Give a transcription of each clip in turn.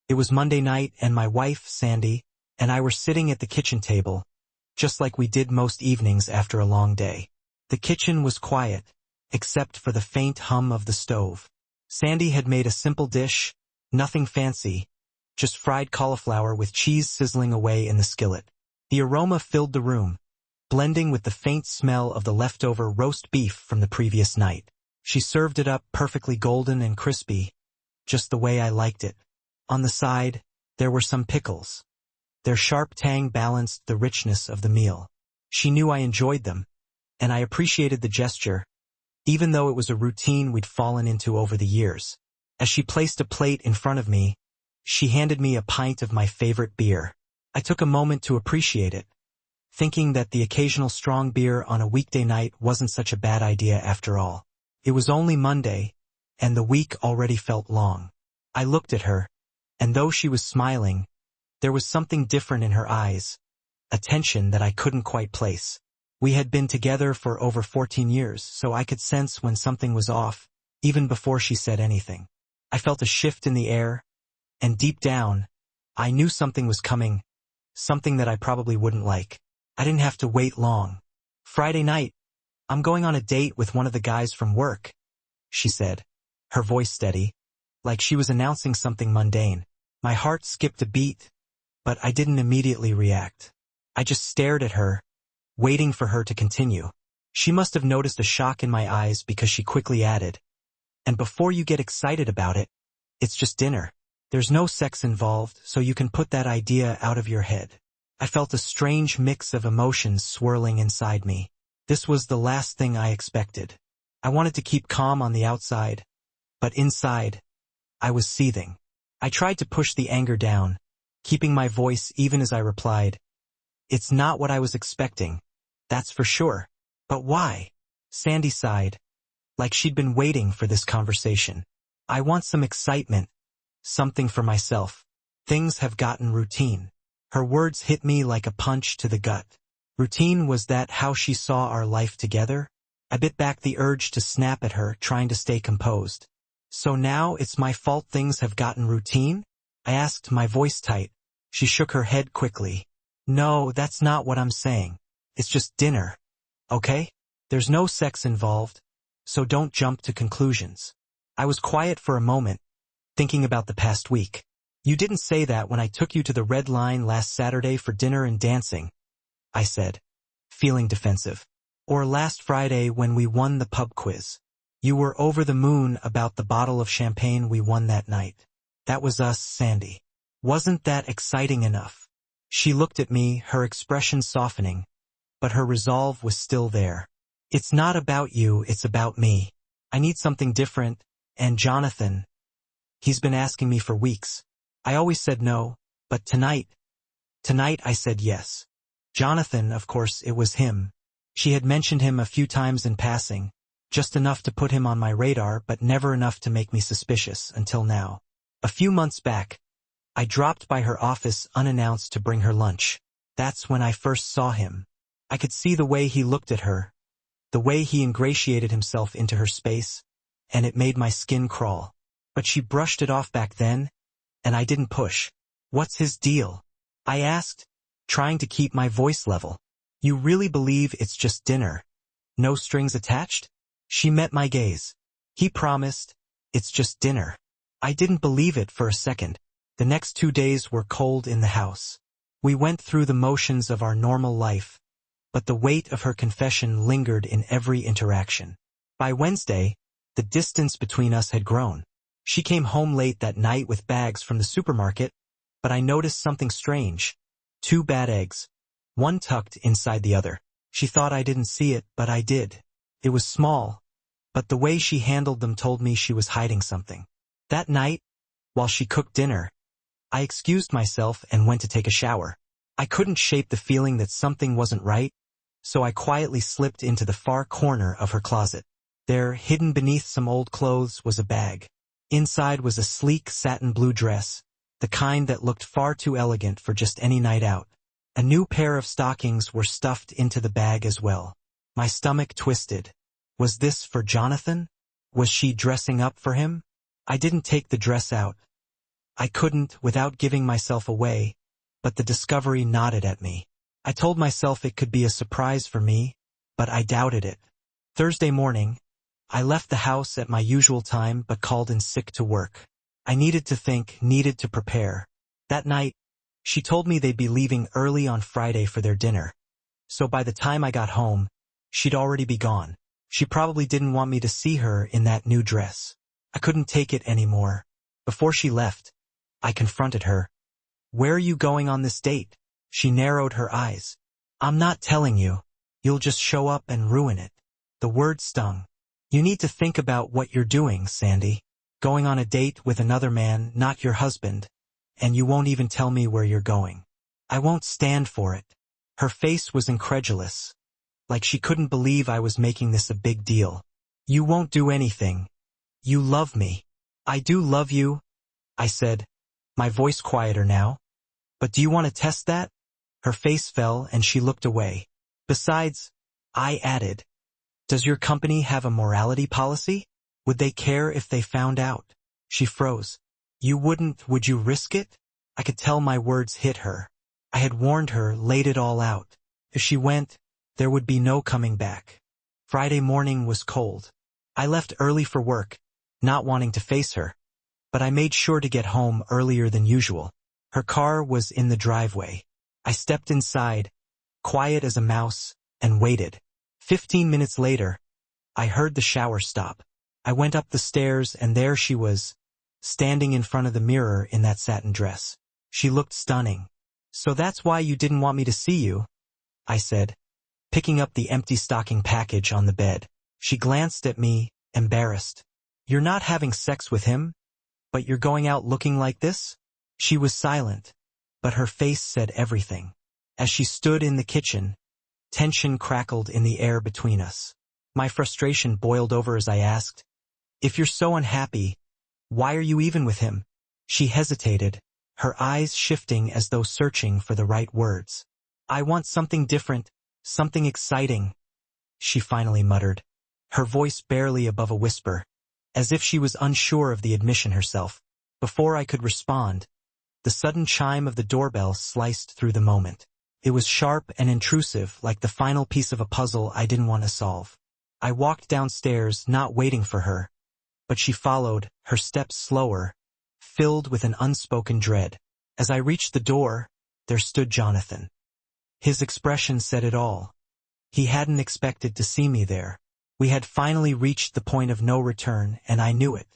It was Monday night and my wife, Sandy, and I were sitting at the kitchen table, just like we did most evenings after a long day. The kitchen was quiet, except for the faint hum of the stove. Sandy had made a simple dish, nothing fancy, just fried cauliflower with cheese sizzling away in the skillet. The aroma filled the room, blending with the faint smell of the leftover roast beef from the previous night. She served it up perfectly golden and crispy, just the way I liked it. On the side, there were some pickles. Their sharp tang balanced the richness of the meal. She knew I enjoyed them, and I appreciated the gesture, even though it was a routine we'd fallen into over the years. As she placed a plate in front of me, she handed me a pint of my favorite beer. I took a moment to appreciate it, thinking that the occasional strong beer on a weekday night wasn't such a bad idea after all. It was only Monday, and the week already felt long. I looked at her, and though she was smiling, there was something different in her eyes, a tension that I couldn't quite place. We had been together for over 14 years, so I could sense when something was off, even before she said anything. I felt a shift in the air, and deep down, I knew something was coming, something that I probably wouldn't like. I didn't have to wait long. Friday night, I'm going on a date with one of the guys from work, she said, her voice steady, like she was announcing something mundane. My heart skipped a beat, but I didn't immediately react. I just stared at her, waiting for her to continue. She must have noticed a shock in my eyes because she quickly added, "And before you get excited about it, it's just dinner. There's no sex involved, so you can put that idea out of your head." I felt a strange mix of emotions swirling inside me. This was the last thing I expected. I wanted to keep calm on the outside, but inside, I was seething. I tried to push the anger down, keeping my voice even as I replied, "It's not what I was expecting, that's for sure. But why?" Sandy sighed, like she'd been waiting for this conversation. "I want some excitement, something for myself. Things have gotten routine." Her words hit me like a punch to the gut. Routine, was that how she saw our life together? I bit back the urge to snap at her, trying to stay composed. "So now it's my fault things have gotten routine?" I asked, my voice tight. She shook her head quickly. "No, that's not what I'm saying. It's just dinner, okay? There's no sex involved, so don't jump to conclusions." I was quiet for a moment, thinking about the past week. "You didn't say that when I took you to the Red Line last Saturday for dinner and dancing," I said, feeling defensive. "Or last Friday when we won the pub quiz. You were over the moon about the bottle of champagne we won that night. That was us, Sandy. Wasn't that exciting enough?" She looked at me, her expression softening, but her resolve was still there. "It's not about you, it's about me. I need something different, and Jonathan, he's been asking me for weeks. I always said no, but tonight I said yes." Jonathan, of course, it was him. She had mentioned him a few times in passing, just enough to put him on my radar, but never enough to make me suspicious until now. A few months back, I dropped by her office unannounced to bring her lunch. That's when I first saw him. I could see the way he looked at her, the way he ingratiated himself into her space, and it made my skin crawl. But she brushed it off back then, and I didn't push. "What's his deal?" I asked, trying to keep my voice level. "You really believe it's just dinner? No strings attached?" She met my gaze. "He promised, it's just dinner." I didn't believe it for a second. The next 2 days were cold in the house. We went through the motions of our normal life, but the weight of her confession lingered in every interaction. By Wednesday, the distance between us had grown. She came home late that night with bags from the supermarket, but I noticed something strange. 2 bad eggs, one tucked inside the other. She thought I didn't see it, but I did. It was small, but the way she handled them told me she was hiding something. That night, while she cooked dinner, I excused myself and went to take a shower. I couldn't shake the feeling that something wasn't right, so I quietly slipped into the far corner of her closet. There, hidden beneath some old clothes, was a bag. Inside was a sleek satin blue dress, the kind that looked far too elegant for just any night out. A new pair of stockings were stuffed into the bag as well. My stomach twisted. Was this for Jonathan? Was she dressing up for him? I didn't take the dress out, I couldn't without giving myself away, but the discovery nodded at me. I told myself it could be a surprise for me, but I doubted it. Thursday morning, I left the house at my usual time but called in sick to work. I needed to think, needed to prepare. That night, she told me they'd be leaving early on Friday for their dinner. So by the time I got home, she'd already be gone. She probably didn't want me to see her in that new dress. I couldn't take it anymore. Before she left, I confronted her. "Where are you going on this date?" She narrowed her eyes. "I'm not telling you. You'll just show up and ruin it." The word stung. "You need to think about what you're doing, Sandy. Going on a date with another man, not your husband, and you won't even tell me where you're going. I won't stand for it." Her face was incredulous, like she couldn't believe I was making this a big deal. "You won't do anything. You love me." "I do love you," I said, my voice quieter now. "But do you want to test that?" Her face fell and she looked away. "Besides," I added, "does your company have a morality policy? Would they care if they found out?" She froze. "You wouldn't, would you risk it?" I could tell my words hit her. I had warned her, laid it all out. If she went, there would be no coming back. Friday morning was cold. I left early for work, not wanting to face her, but I made sure to get home earlier than usual. Her car was in the driveway. I stepped inside, quiet as a mouse, and waited. 15 minutes later, I heard the shower stop. I went up the stairs and there she was, standing in front of the mirror in that satin dress. She looked stunning. "So that's why you didn't want me to see you," I said, picking up the empty stocking package on the bed. She glanced at me, embarrassed. "You're not having sex with him, but you're going out looking like this?" She was silent, but her face said everything. As she stood in the kitchen, tension crackled in the air between us. My frustration boiled over as I asked, "If you're so unhappy, why are you even with him?" She hesitated, her eyes shifting as though searching for the right words. "I want something different, something exciting," she finally muttered, her voice barely above a whisper, as if she was unsure of the admission herself. Before I could respond, the sudden chime of the doorbell sliced through the moment. It was sharp and intrusive, like the final piece of a puzzle I didn't want to solve. I walked downstairs, not waiting for her, but she followed, her steps slower, filled with an unspoken dread. As I reached the door, there stood Jonathan. His expression said it all. He hadn't expected to see me there. We had finally reached the point of no return, and I knew it.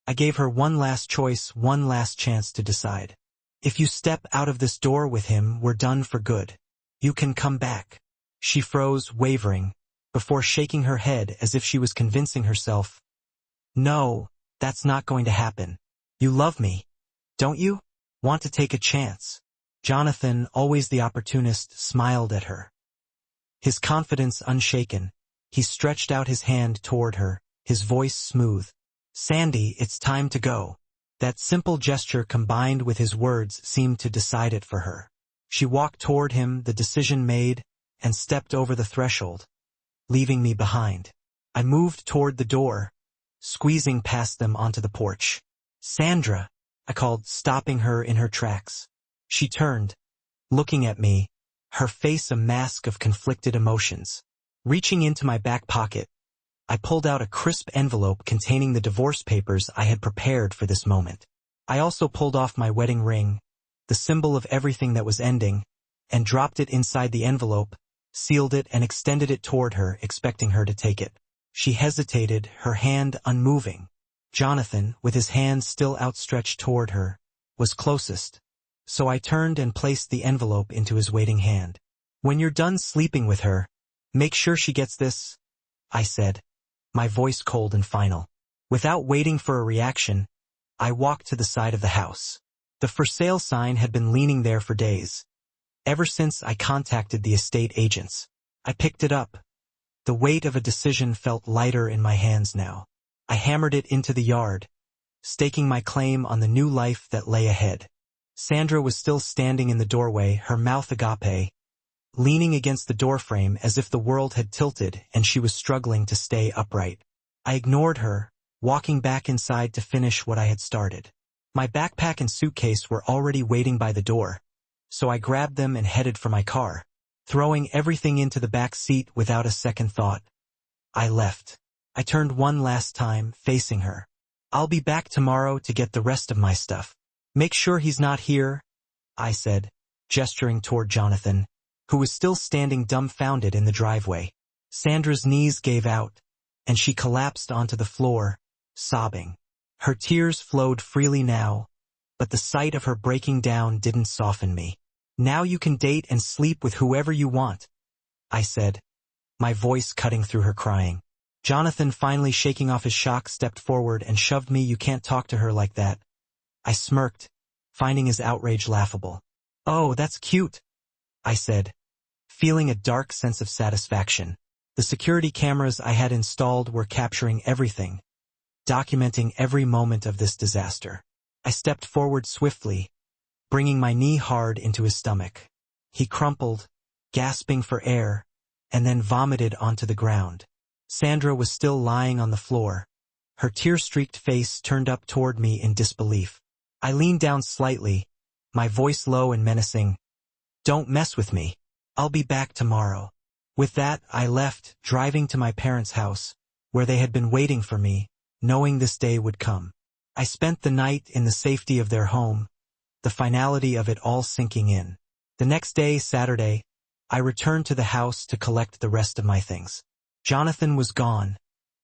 I gave her one last choice, one last chance to decide. "If you step out of this door with him, we're done for good. You can come back." She froze, wavering, before shaking her head as if she was convincing herself. "No, that's not going to happen. You love me, don't you? Want to take a chance?" Jonathan, always the opportunist, smiled at her. His confidence unshaken, he stretched out his hand toward her, his voice smooth. "Sandy, it's time to go." That simple gesture combined with his words seemed to decide it for her. She walked toward him, the decision made, and stepped over the threshold, leaving me behind. I moved toward the door, squeezing past them onto the porch. "Sandra," I called, stopping her in her tracks. She turned, looking at me, her face a mask of conflicted emotions. Reaching into my back pocket, I pulled out a crisp envelope containing the divorce papers I had prepared for this moment. I also pulled off my wedding ring, the symbol of everything that was ending, and dropped it inside the envelope, sealed it and extended it toward her, expecting her to take it. She hesitated, her hand unmoving. Jonathan, with his hand still outstretched toward her, was closest, so I turned and placed the envelope into his waiting hand. "When you're done sleeping with her, make sure she gets this," I said, my voice cold and final. Without waiting for a reaction, I walked to the side of the house. The for sale sign had been leaning there for days, ever since I contacted the estate agents. I picked it up. The weight of a decision felt lighter in my hands now. I hammered it into the yard, staking my claim on the new life that lay ahead. Sandra was still standing in the doorway, her mouth agape, leaning against the doorframe as if the world had tilted and she was struggling to stay upright. I ignored her, walking back inside to finish what I had started. My backpack and suitcase were already waiting by the door, so I grabbed them and headed for my car, throwing everything into the back seat without a second thought. I left. I turned one last time, facing her. "I'll be back tomorrow to get the rest of my stuff. Make sure he's not here," I said, gesturing toward Jonathan, who was still standing dumbfounded in the driveway. Sandra's knees gave out, and she collapsed onto the floor, sobbing. Her tears flowed freely now, but the sight of her breaking down didn't soften me. "Now you can date and sleep with whoever you want," I said, my voice cutting through her crying. Jonathan, finally shaking off his shock, stepped forward and shoved me. "You can't talk to her like that." I smirked, finding his outrage laughable. "Oh, that's cute," I said, feeling a dark sense of satisfaction. The security cameras I had installed were capturing everything, documenting every moment of this disaster. I stepped forward swiftly, bringing my knee hard into his stomach. He crumpled, gasping for air, and then vomited onto the ground. Sandra was still lying on the floor, her tear-streaked face turned up toward me in disbelief. I leaned down slightly, my voice low and menacing. "Don't mess with me. I'll be back tomorrow." With that, I left, driving to my parents' house, where they had been waiting for me, knowing this day would come. I spent the night in the safety of their home, the finality of it all sinking in. The next day, Saturday, I returned to the house to collect the rest of my things. Jonathan was gone,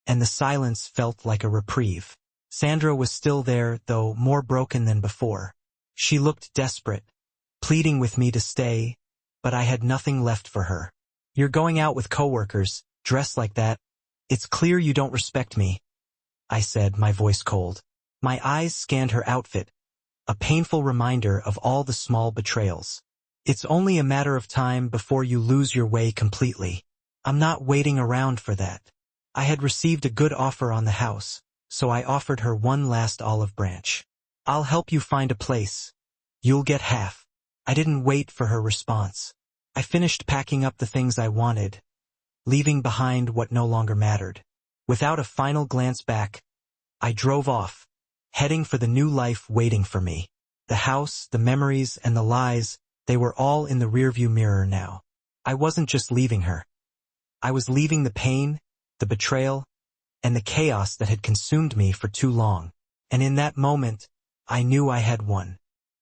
and the silence felt like a reprieve. Sandra was still there, though more broken than before. She looked desperate, pleading with me to stay, but I had nothing left for her. "You're going out with coworkers, dressed like that. It's clear you don't respect me," I said, my voice cold. My eyes scanned her outfit, a painful reminder of all the small betrayals. "It's only a matter of time before you lose your way completely. I'm not waiting around for that." I had received a good offer on the house, so I offered her one last olive branch. "I'll help you find a place. You'll get half." I didn't wait for her response. I finished packing up the things I wanted, leaving behind what no longer mattered. Without a final glance back, I drove off, heading for the new life waiting for me. The house, the memories, and the lies, they were all in the rearview mirror now. I wasn't just leaving her. I was leaving the pain, the betrayal, and the chaos that had consumed me for too long. And in that moment, I knew I had won.